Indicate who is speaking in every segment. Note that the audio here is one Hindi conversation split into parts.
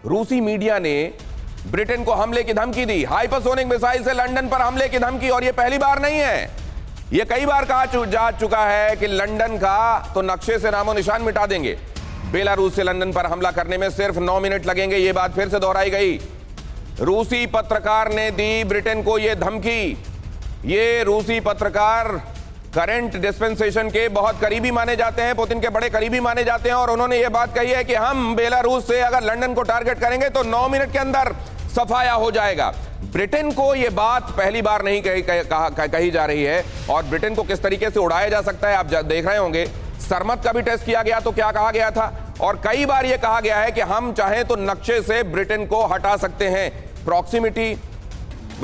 Speaker 1: रूसी मीडिया ने ब्रिटेन को हमले की धमकी दी, हाइपरसोनिक मिसाइल से लंदन पर हमले की धमकी। और यह पहली बार नहीं है, यह कई बार कहा जा चुका है कि लंदन का तो नक्शे से नामो निशान मिटा देंगे। बेलारूस से लंदन पर हमला करने में सिर्फ 9 मिनट लगेंगे, यह बात फिर से दोहराई गई। रूसी पत्रकार ने दी ब्रिटेन को यह धमकी। ये रूसी पत्रकार करंट डिस्पेंसेशन के बहुत करीबी माने जाते हैं, पुतिन के बड़े करीबी माने जाते हैं, और उन्होंने यह बात कही है कि हम बेलारूस से अगर लंदन को टारगेट करेंगे तो 9 मिनट के अंदर सफाया हो जाएगा। ब्रिटेन को यह बात पहली बार नहीं कही जा रही है। और ब्रिटेन को किस तरीके से उड़ाया जा सकता है आप देख रहे होंगे। सरमत का भी टेस्ट किया गया तो क्या कहा गया था, और कई बार यह कहा गया है कि हम चाहें तो नक्शे से ब्रिटेन को हटा सकते हैं। प्रॉक्सिमिटी,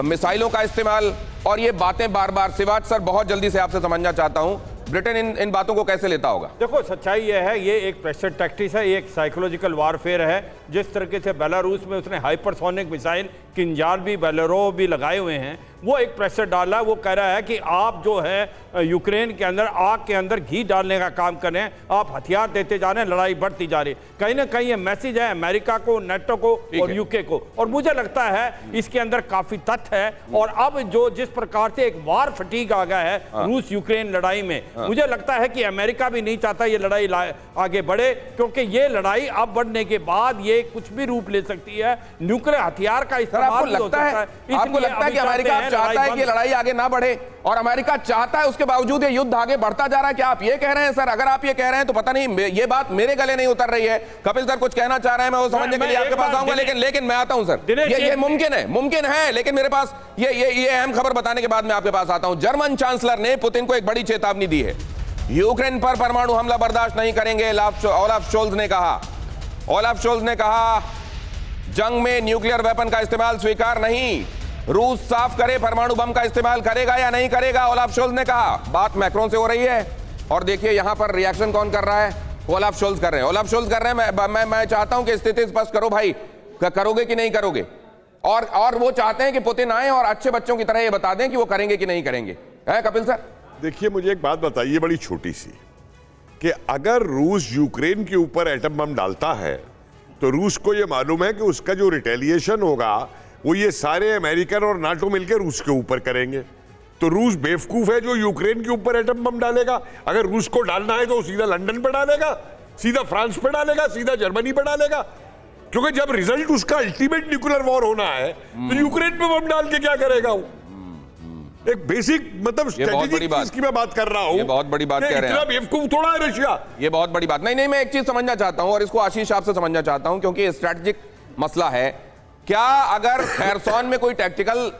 Speaker 1: मिसाइलों का इस्तेमाल, और ये बातें बार बार। शिवाज सर, बहुत जल्दी से आपसे समझना चाहता हूं, ब्रिटेन इन बातों को कैसे लेता होगा?
Speaker 2: देखो, सच्चाई यह है, ये एक प्रेशर टैक्टिक्स है, ये एक साइकोलॉजिकल वारफेयर है। जिस तरीके से बेलारूस में उसने हाइपरसोनिक मिसाइल किंजाल भी बेलारो भी लगाए हुए हैं, वो एक प्रेशर डाला। वो कह रहा है कि आप जो है यूक्रेन के अंदर आग के अंदर घी डालने का काम कर रहे हैं, आप हथियार देते जा रहे हैं, लड़ाई बढ़ती जा रही है। कहीं ना कहीं ये मैसेज है अमेरिका को, नेटो को और यूके को, और मुझे लगता है इसके अंदर काफी तथ्य है। और अब जो जिस प्रकार से एक वार फटीग आ गया है रूस यूक्रेन लड़ाई में, मुझे लगता है कि अमेरिका भी नहीं चाहता ये लड़ाई आगे बढ़े, क्योंकि ये लड़ाई अब बढ़ने के बाद ये कुछ भी रूप ले सकती है। न्यूक्लियर हथियार का इस्तेमाल
Speaker 1: आपको लगता है कि अमेरिका चाहता है कि लड़ाई आगे ना बढ़े, और अमेरिका चाहता है उसके बावजूद ये युद्ध आगे बढ़ता जा रहा है? क्या आप ये कह रहे हैं सर? अगर आप ये कह रहे हैं तो पता नहीं, ये बात मेरे गले नहीं उतर रही है। कपिल सर कुछ कहना चाह रहे हैं, मैं वो समझने के लिए आपके पास आऊंगा, लेकिन मैं आता हूं सर। ये मुमकिन है, लेकिन मेरे पास ये अहम खबर बताने के बाद मैं आपके पास आता हूं। जर्मन चांसलर ने पुतिन को एक बड़ी चेतावनी दी है, यूक्रेन पर परमाणु हमला बर्दाश्त नहीं करेंगे। ओलाफ शोल्ज ने कहा जंग में न्यूक्लियर वेपन का इस्तेमाल स्वीकार नहीं। रूस साफ करे परमाणु बम का इस्तेमाल करेगा या नहीं करेगा, ओलाफ शोल्ज ने कहा। बात मैक्रोन से हो रही है, और देखिए यहां पर रिएक्शन कौन कर रहा है? ओलाफ शोल्ज कर रहे हैं। मैं चाहता हूं कि स्थिति स्पष्ट करो भाई, करोगे कि नहीं करोगे? और वो चाहते हैं कि पुतिन आए और अच्छे बच्चों की तरह ये बता दें कि वो करेंगे कि नहीं करेंगे। है कपिल सर?
Speaker 3: देखिए, मुझे एक बात बताइए बड़ी छोटी सी, कि अगर रूस यूक्रेन के ऊपर एटम बम डालता है तो रूस को यह मालूम है कि उसका जो रिटेलिएशन होगा वो ये सारे अमेरिकन और नाटो मिलकर रूस के ऊपर करेंगे। तो रूस बेवकूफ है जो यूक्रेन के ऊपर एटम बम डालेगा। अगर रूस को डालना है तो सीधा लंदन पर डालेगा, सीधा फ्रांस पर डालेगा, सीधा जर्मनी पर डालेगा, क्योंकि जब रिजल्ट उसका अल्टीमेट न्यूक्लियर वॉर होना है तो यूक्रेन पे बम डाल के क्या करेगा वो? एक बेसिक मतलब स्ट्रेटेजिक चीज की मैं बात कर रहा हूं।
Speaker 1: ये बहुत बड़ी बात कह रहे हैं,
Speaker 3: बेवकूफ थोड़ा है रशिया।
Speaker 1: ये बहुत बड़ी बात नहीं, मैं एक चीज समझना चाहता हूं, और इसको आशीष आपसे समझना चाहता हूं, क्योंकि स्ट्रेटेजिक मसला है। क्या अगर खैरसॉन में कोई टैक्टिकल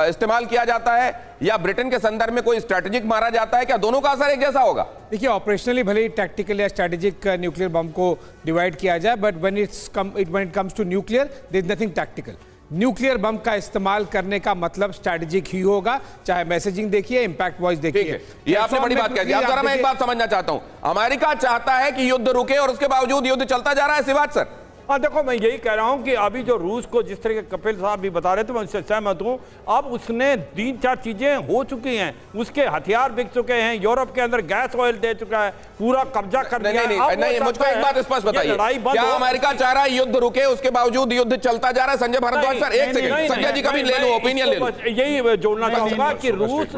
Speaker 1: इस्तेमाल किया जाता है या ब्रिटेन के संदर्भ में कोई स्ट्रेटेजिक मारा जाता है, क्या दोनों का असर एक जैसा होगा?
Speaker 4: देखिए, ऑपरेशनली भले ही टैक्टिकल या स्ट्रेटेजिक न्यूक्लियर बम को डिवाइड किया जाए, but when it comes to nuclear there is nothing tactical. Nuclear bomb का इस्तेमाल करने का मतलब स्ट्रैटेजिक ही होगा, चाहे मैसेजिंग देखिए, इंपैक्ट वॉइस देखिए।
Speaker 1: ये आपने बड़ी बात कह दी। अब जरा मैं एक बात समझना चाहता हूं, अमेरिका चाहता है कि युद्ध रुके और उसके बावजूद युद्ध चलता जा रहा है। शिवाज सर,
Speaker 2: हाँ देखो, मैं यही कह रहा हूं कि अभी जो रूस को जिस तरह के कपिल साहब भी बता रहे थे, मैं उससे सहमत हूं। अब उसने 3-4 चीजें हो चुकी हैं, उसके हथियार बिक चुके हैं, यूरोप के अंदर गैस ऑयल दे चुका है, पूरा कब्जा कर लिया।
Speaker 1: नहीं, मुझको एक बात स्पष्ट बताइए, क्या अमेरिका चाह रहा है युद्ध रुके, उसके बावजूद युद्ध चलता जा रहा है? संजय भारद्वाज सर, एक सेकंड, संजय जी का भी ले लो, ओपिनियन ले लो।
Speaker 2: यही जोड़ना चाहूंगा कि रूस,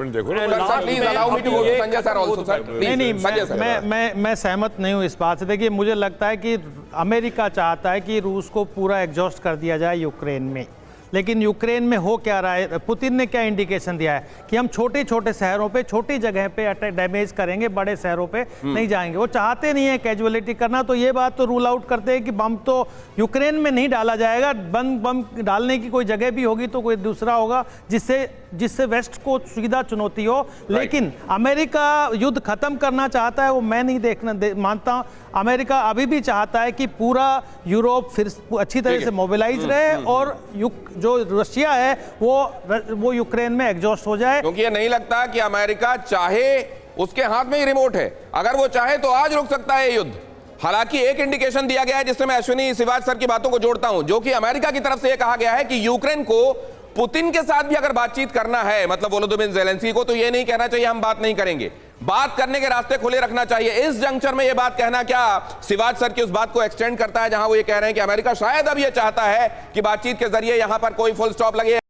Speaker 5: मैं सहमत नहीं हूं इस बात से। देखिए, मुझे लगता है कि अमेरिका चाहता है कि रूस को पूरा एग्जॉस्ट कर दिया जाए यूक्रेन में, लेकिन यूक्रेन में हो क्या रहा है? पुतिन ने क्या इंडिकेशन दिया है कि हम छोटे छोटे शहरों पे, छोटी जगह पे अटैक डैमेज करेंगे, बड़े शहरों पे नहीं जाएंगे। वो चाहते नहीं है कैजुअलिटी करना, तो ये बात तो रूल आउट करते हैं कि बम तो यूक्रेन में नहीं डाला जाएगा। बम डालने की कोई जगह भी होगी तो कोई दूसरा होगा जिससे वेस्ट को सीधा चुनौती हो। लेकिन अमेरिका युद्ध खत्म करना चाहता है, वो मैं नहीं मानता हूं। अमेरिका अभी भी चाहता है कि पूरा यूरोप फिर अच्छी तरह से मोबिलाइज रहे और जो रशिया है वो यूक्रेन में एग्जॉस्ट हो जाए,
Speaker 1: क्योंकि ये नहीं लगता कि अमेरिका चाहे, उसके हाथ में ही रिमोट है। अगर वो चाहे तो आज रुक सकता है युद्ध। हालांकि एक इंडिकेशन दिया गया है, जिससे मैं अश्विनी शिवाज सर की बातों को जोड़ता हूं, जो कि अमेरिका की तरफ से यह कहा गया है कि यूक्रेन को पुतिन के साथ भी अगर बातचीत करना है, मतलब वोलोदिमीर ज़ेलेंस्की को, तो यह नहीं कहना चाहिए हम बात नहीं करेंगे। बात करने के रास्ते खुले रखना चाहिए। इस जंक्चर में यह बात कहना क्या शिवाज सर की उस बात को एक्सटेंड करता है जहां वो ये कह रहे हैं कि अमेरिका शायद अब ये चाहता है कि बातचीत के जरिए यहां पर कोई फुल स्टॉप लगे।